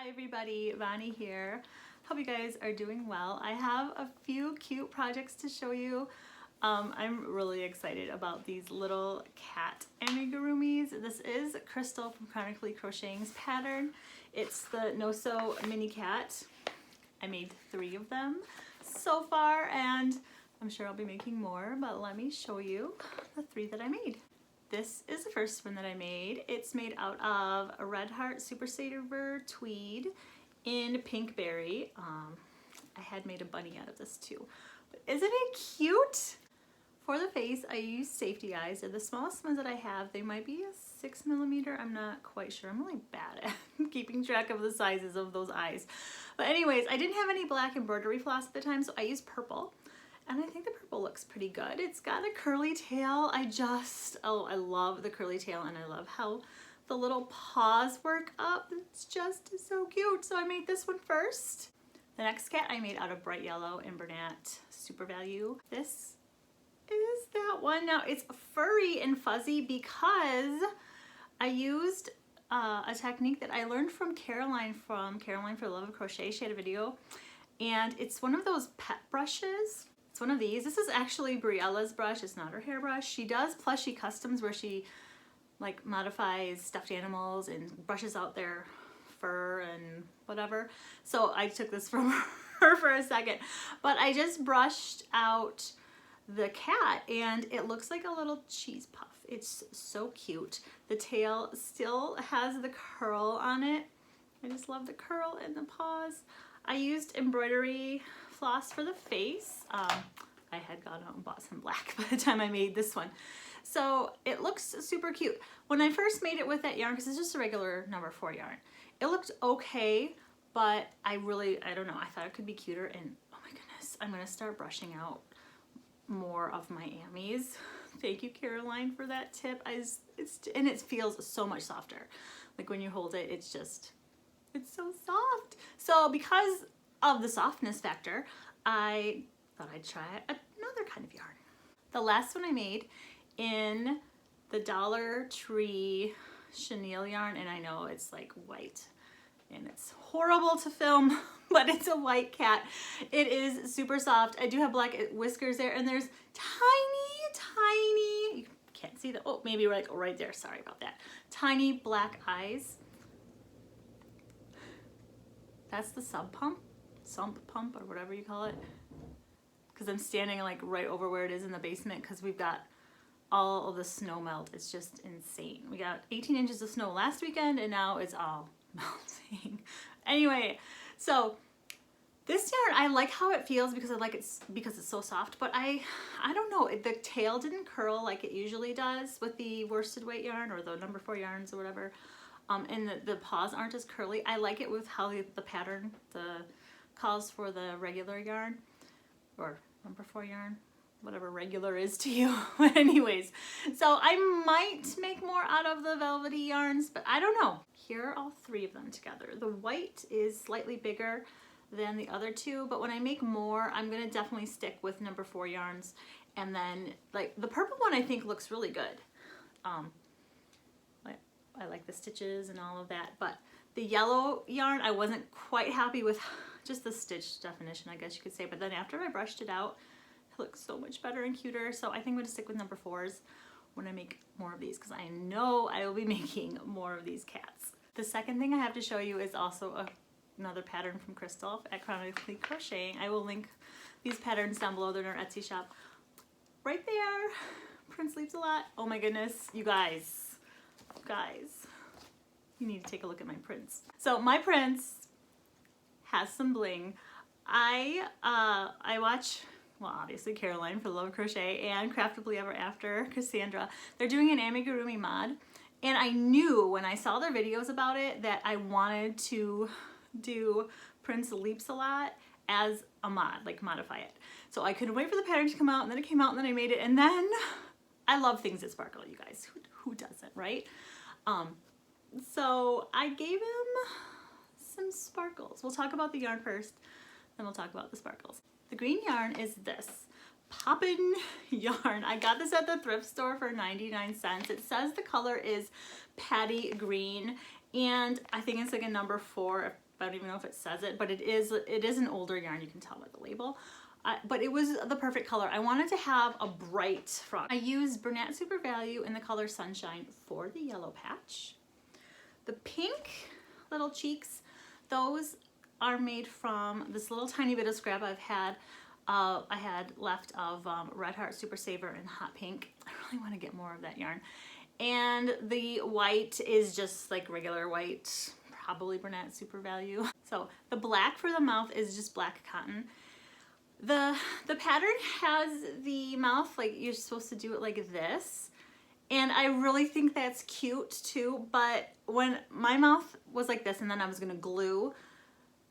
Hi everybody, Bonnie here. Hope you guys are doing well. I have a few cute projects to show you. I'm really excited about these little cat amigurumis. This is Crystal from Chronically Crocheting's pattern. It's the No Sew mini cat. I made 3 of them so far and I'm sure I'll be making more, but let me show you the 3 that I made. This is the first one that I made. It's made out of a Red Heart Super Saver tweed in pink berry. I had made a bunny out of this too. But isn't it cute? For the face, I used safety eyes. They're the smallest ones that I have. They might be a 6mm. I'm not quite sure. I'm really bad at keeping track of the sizes of those eyes. But anyways, I didn't have any black embroidery floss at the time, so I used purple. And I think the purple looks pretty good. It's got a curly tail. I love the curly tail and I love how the little paws work up. It's just so cute. So I made this one first. The next cat I made out of bright yellow and Bernat Super Value. This is that one. Now it's furry and fuzzy because I used a technique that I learned from Caroline for the Love of Crochet. She had a video and it's one of those pet brushes. It's one of these. This is actually Briella's brush. It's not her hairbrush. She does plushy customs where she like modifies stuffed animals and brushes out their fur and whatever. So I took this from her for a second, but I just brushed out the cat and it looks like a little cheese puff. It's so cute. The tail still has the curl on it. I just love the curl and the paws. I used embroidery floss for the face. I had gone out and bought some black by the time I made this one. So it looks super cute. When I first made it with that yarn, because it's just a regular number 4 yarn, it looked okay, but I don't know, I thought it could be cuter and oh my goodness, I'm gonna start brushing out more of my Amies. Thank you, Caroline, for that tip. And it feels so much softer. Like when you hold it, it's so soft. So because of the softness factor, I thought I'd try another kind of yarn. The last one I made in the Dollar Tree chenille yarn, and I know it's like white and it's horrible to film, but it's a white cat. It is super soft. I do have black whiskers there and there's tiny, you can't see the, oh, maybe like right there, sorry about that. Tiny black eyes. That's the sump pump or whatever you call it. Because I'm standing like right over where it is in the basement because we've got all of the snow melt. It's just insane. We got 18 inches of snow last weekend and now it's all melting. Anyway, so this yarn, I like how it feels because it's so soft, but I don't know, the tail didn't curl like it usually does with the worsted weight yarn or the number 4 yarns or whatever. And the paws aren't as curly. I like it with how the pattern calls for the regular yarn or number 4 yarn, whatever regular is to you. But anyways, so I might make more out of the velvety yarns, but I don't know. Here are all 3 of them together. The white is slightly bigger than the other 2, but when I make more, I'm gonna definitely stick with number 4 yarns. And then like the purple one I think looks really good. I like the stitches and all of that, but the yellow yarn, I wasn't quite happy with just the stitch definition, I guess you could say, but then after I brushed it out, it looks so much better and cuter, so I think I'm going to stick with number 4s when I make more of these, because I know I will be making more of these cats. The second thing I have to show you is also another pattern from Crystal at Chronically Crocheting. I will link these patterns down below. They're in our Etsy shop. Right there, Prince Leapsalot. Oh my goodness, you guys, you need to take a look at my prints. So my prints has some bling. I watch, well, obviously Caroline for the Love of Crochet and Craftably Ever After, Cassandra. They're doing an amigurumi mod, and I knew when I saw their videos about it that I wanted to do Prince Leapsalot as a mod, like modify it. So I couldn't wait for the pattern to come out, and then it came out, and then I made it, and then I love things that sparkle, you guys. Who doesn't, right? So I gave him some sparkles. We'll talk about the yarn first, then we'll talk about the sparkles. The green yarn is this Poppin' yarn. I got this at the thrift store for 99 cents. It says the color is Patty Green, and I think it's like a number 4 I don't even know if it says it, but it is an older yarn. You can tell by the label. But it was the perfect color. I wanted to have a bright front. I used Bernat Super Value in the color Sunshine for the yellow patch. The pink little cheeks, those are made from this little tiny bit of scrap I had left of Red Heart Super Saver and Hot Pink. I really want to get more of that yarn. And the white is just like regular white, probably Bernat Super Value. So the black for the mouth is just black cotton. The pattern has the mouth, like you're supposed to do it like this. And I really think that's cute too, but when my mouth was like this and then I was gonna glue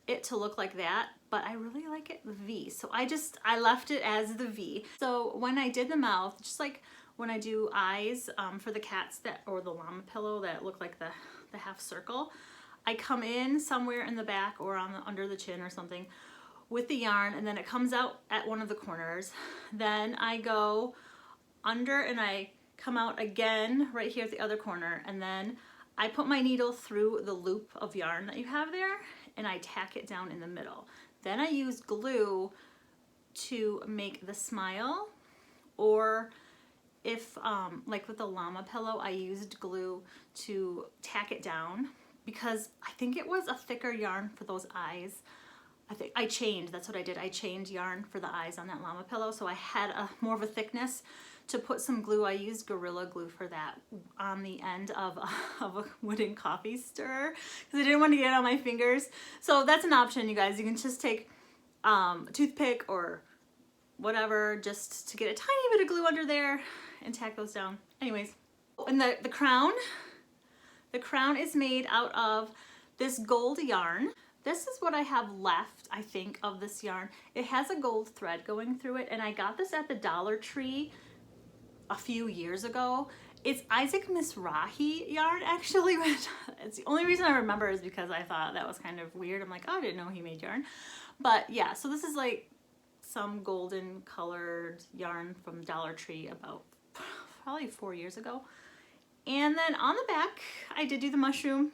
it to look like that, but I really like it V. So I left it as the V. So when I did the mouth, just like when I do eyes for the cats or the llama pillow that look like the half circle, I come in somewhere in the back or under the chin or something with the yarn, and then it comes out at one of the corners. Then I go under and I come out again right here at the other corner, and then I put my needle through the loop of yarn that you have there and I tack it down in the middle. Then I use glue to make the smile, or if like with the llama pillow, I used glue to tack it down because I think it was a thicker yarn for those eyes. That's what I did. I changed yarn for the eyes on that llama pillow, so I had more of a thickness to put some glue. I used Gorilla Glue for that on the end of a wooden coffee stirrer because I didn't want to get it on my fingers. So that's an option, you guys. You can just take a toothpick or whatever just to get a tiny bit of glue under there and tack those down. Anyways, and the crown is made out of this gold yarn. This is what I have left, I think, of this yarn. It has a gold thread going through it, and I got this at the Dollar Tree a few years ago. It's Isaac Mizrahi yarn, actually. It's the only reason I remember is because I thought that was kind of weird. I'm like, oh, I didn't know he made yarn. But yeah, so this is like some golden colored yarn from Dollar Tree about probably 4 years ago. And then on the back, I did do the mushroom.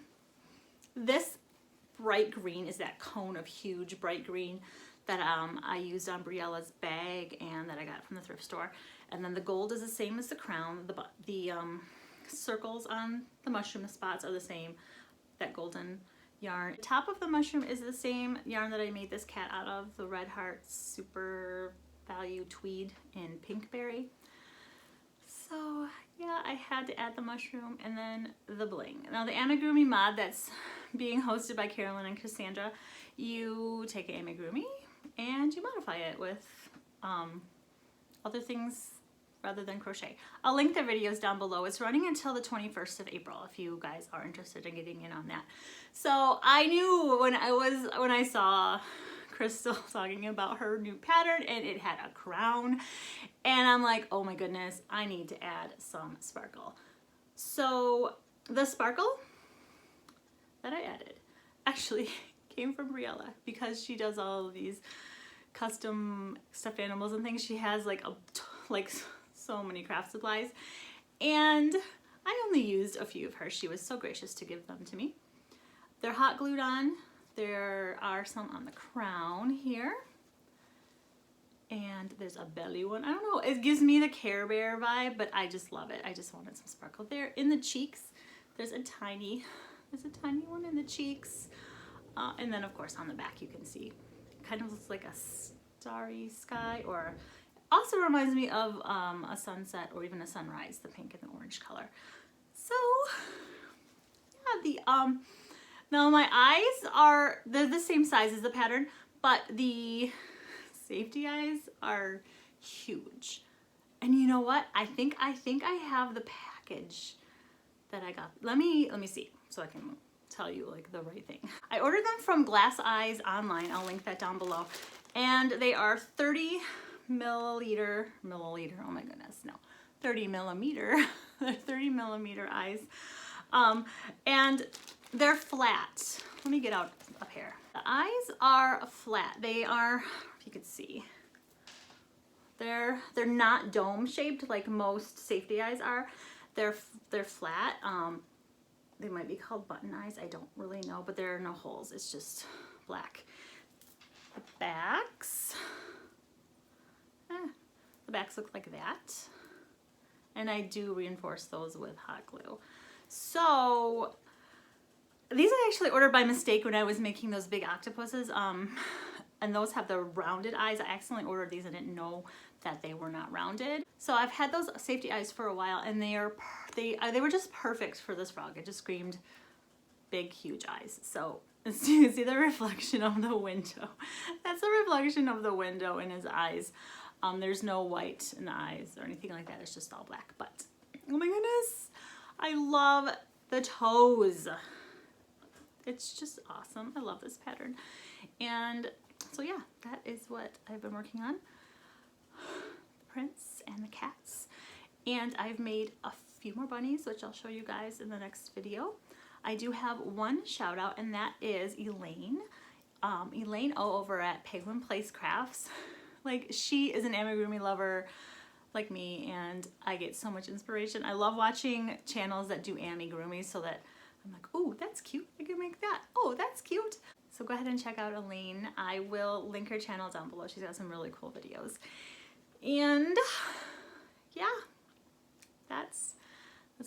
This bright green is that cone of huge bright green that I used on Briella's bag and that I got from the thrift store. And then the gold is the same as the crown. The circles on the mushroom spots are the same, that golden yarn. The top of the mushroom is the same yarn that I made this cat out of, the Red Heart Super Value Tweed in Pinkberry. So yeah, I had to add the mushroom and then the bling. Now the amigurumi mod that's being hosted by Carolyn and Cassandra, you take an amigurumi and you modify it with other things rather than crochet. I'll link the videos down below. It's running until the 21st of April if you guys are interested in getting in on that. So I knew when I saw Crystal talking about her new pattern and it had a crown, and I'm like, oh my goodness, I need to add some sparkle. So the sparkle that I added actually came from Briella because she does all of these custom stuffed animals and things. She has like so many craft supplies, and I only used a few of hers. She was so gracious to give them to me. They're hot glued on. There are some on the crown here, and there's a belly one. I don't know, it gives me the Care Bear vibe, but I just love it. I just wanted some sparkle there. In the cheeks, there's a tiny one in the cheeks, and then of course on the back you can see it kind of looks like a starry sky, or also reminds me of a sunset or even a sunrise, the pink and the orange color. So yeah, now my eyes they're the same size as the pattern, but the safety eyes are huge. And you know what? I think I have the package that I got. Let me see so I can tell you like the right thing. I ordered them from Glass Eyes online. I'll link that down below. And they are 30 milliliter, oh my goodness, no, 30 millimeter. They're 30 millimeter eyes. And they're flat. Let me get out a pair. The eyes are flat. They are, if you could see, they're not dome shaped like most safety eyes are. They're flat. they might be called button eyes. I don't really know, but there are no holes. It's just black. The backs look like that. And I do reinforce those with hot glue. So these I actually ordered by mistake when I was making those big octopuses. And those have the rounded eyes. I accidentally ordered these. I didn't know that they were not rounded. So I've had those safety eyes for a while, and they were just perfect for this frog. It just screamed big, huge eyes. So as you can see the reflection of the window. That's the reflection of the window in his eyes. There's no white in the eyes or anything like that. It's just all black. But oh my goodness, I love the toes. It's just awesome. I love this pattern. And so yeah, that is what I've been working on. The prince and the cats. And I've made a few more bunnies, which I'll show you guys in the next video. I do have one shout out, and that is Elaine. Elaine O over at Penguin Place Crafts. Like, she is an amigurumi lover like me, and I get so much inspiration. I love watching channels that do amigurumis, so that I'm like, oh, that's cute. I can make that. Oh, that's cute. So go ahead and check out Elaine. I will link her channel down below. She's got some really cool videos. And yeah, that's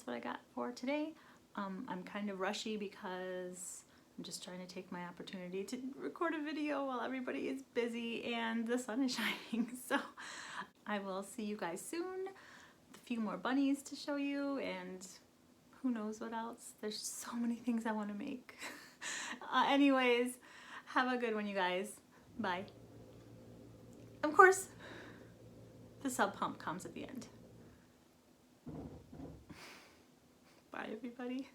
what I got for today. I'm kind of rushy because I'm just trying to take my opportunity to record a video while everybody is busy and the sun is shining. So I will see you guys soon. A few more bunnies to show you, and who knows what else. There's so many things I want to make. Anyways, have a good one, you guys. Bye. Of course, the sub pump comes at the end. Bye, everybody.